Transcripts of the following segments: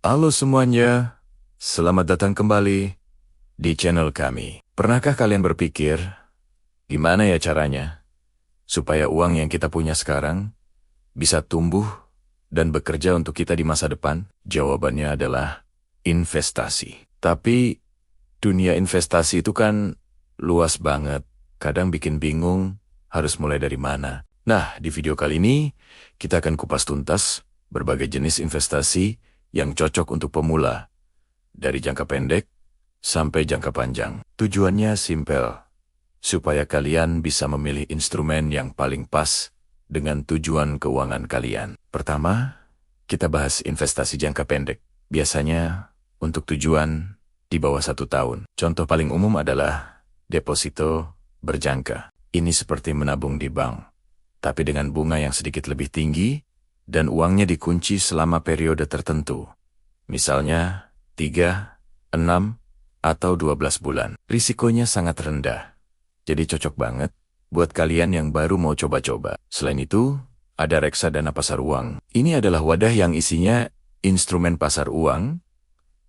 Halo semuanya, selamat datang kembali di channel kami. Pernahkah kalian berpikir, gimana ya caranya supaya uang yang kita punya sekarang bisa tumbuh dan bekerja untuk kita di masa depan? Jawabannya adalah investasi. Tapi dunia investasi itu kan luas banget, kadang bikin bingung harus mulai dari mana. Nah, di video kali ini kita akan kupas tuntas berbagai jenis investasi yang cocok untuk pemula, dari jangka pendek sampai jangka panjang. Tujuannya simpel, supaya kalian bisa memilih instrumen yang paling pas dengan tujuan keuangan kalian. Pertama, kita bahas investasi jangka pendek. Biasanya untuk tujuan di bawah 1 tahun. Contoh paling umum adalah deposito berjangka. Ini seperti menabung di bank, tapi dengan bunga yang sedikit lebih tinggi dan uangnya dikunci selama periode tertentu. Misalnya 3, 6, atau 12 bulan. Risikonya sangat rendah, jadi cocok banget buat kalian yang baru mau coba-coba. Selain itu, ada reksadana pasar uang. Ini adalah wadah yang isinya instrumen pasar uang,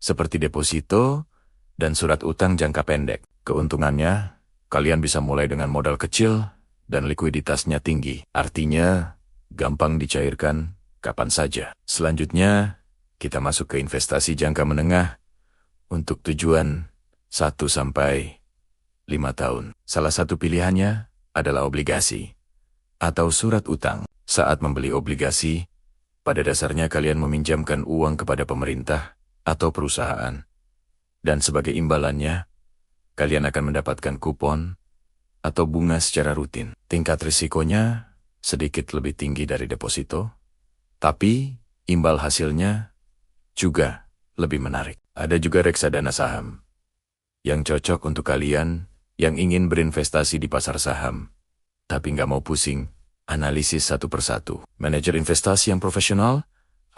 seperti deposito dan surat utang jangka pendek. Keuntungannya, kalian bisa mulai dengan modal kecil dan likuiditasnya tinggi. Artinya, gampang dicairkan kapan saja. Selanjutnya, kita masuk ke investasi jangka menengah untuk tujuan 1-5 tahun. Salah satu pilihannya adalah obligasi atau surat utang. Saat membeli obligasi, pada dasarnya kalian meminjamkan uang kepada pemerintah atau perusahaan. Dan sebagai imbalannya, kalian akan mendapatkan kupon atau bunga secara rutin. Tingkat risikonya sedikit lebih tinggi dari deposito, tapi imbal hasilnya juga lebih menarik. Ada juga reksadana saham, yang cocok untuk kalian yang ingin berinvestasi di pasar saham, tapi nggak mau pusing analisis satu persatu. Manajer investasi yang profesional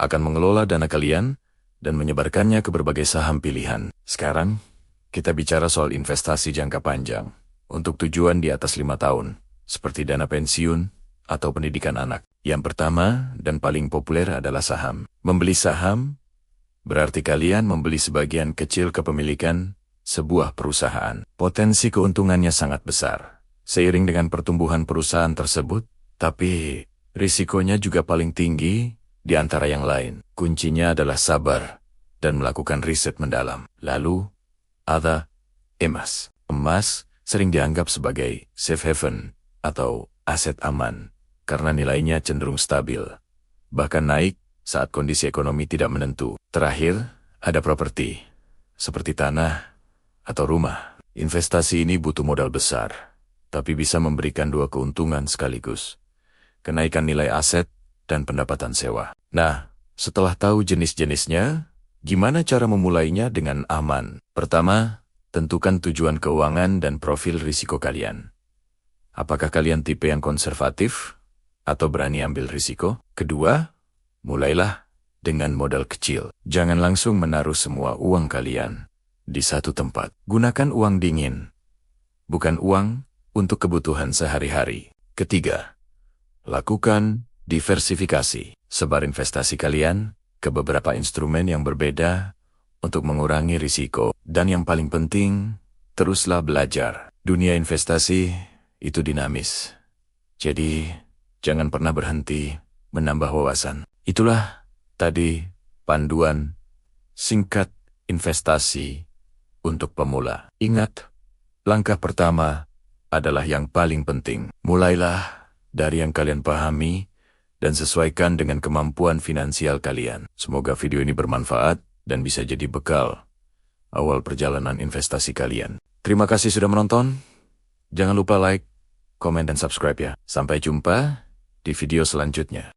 akan mengelola dana kalian dan menyebarkannya ke berbagai saham pilihan. Sekarang, kita bicara soal investasi jangka panjang untuk tujuan di atas 5 tahun, seperti dana pensiun atau pendidikan anak. Yang pertama dan paling populer adalah saham. Membeli saham berarti kalian membeli sebagian kecil kepemilikan sebuah perusahaan. Potensi keuntungannya sangat besar seiring dengan pertumbuhan perusahaan tersebut, tapi risikonya juga paling tinggi di antara yang lain. Kuncinya adalah sabar dan melakukan riset mendalam. Lalu, ada emas. Emas sering dianggap sebagai safe haven atau aset aman karena nilainya cenderung stabil, bahkan naik saat kondisi ekonomi tidak menentu. Terakhir, ada properti, seperti tanah atau rumah. Investasi ini butuh modal besar, tapi bisa memberikan dua keuntungan sekaligus: kenaikan nilai aset dan pendapatan sewa. Nah, setelah tahu jenis-jenisnya, gimana cara memulainya dengan aman? Pertama, tentukan tujuan keuangan dan profil risiko kalian. Apakah kalian tipe yang konservatif atau berani ambil risiko? Kedua, mulailah dengan modal kecil. Jangan langsung menaruh semua uang kalian di satu tempat. Gunakan uang dingin, bukan uang untuk kebutuhan sehari-hari. Ketiga, lakukan diversifikasi. Sebar investasi kalian ke beberapa instrumen yang berbeda untuk mengurangi risiko. Dan yang paling penting, teruslah belajar. Dunia investasi itu dinamis, jadi jangan pernah berhenti menambah wawasan. Itulah tadi panduan singkat investasi untuk pemula. Ingat, langkah pertama adalah yang paling penting. Mulailah dari yang kalian pahami dan sesuaikan dengan kemampuan finansial kalian. Semoga video ini bermanfaat dan bisa jadi bekal awal perjalanan investasi kalian. Terima kasih sudah menonton. Jangan lupa like, komen, dan subscribe ya. Sampai jumpa di video selanjutnya.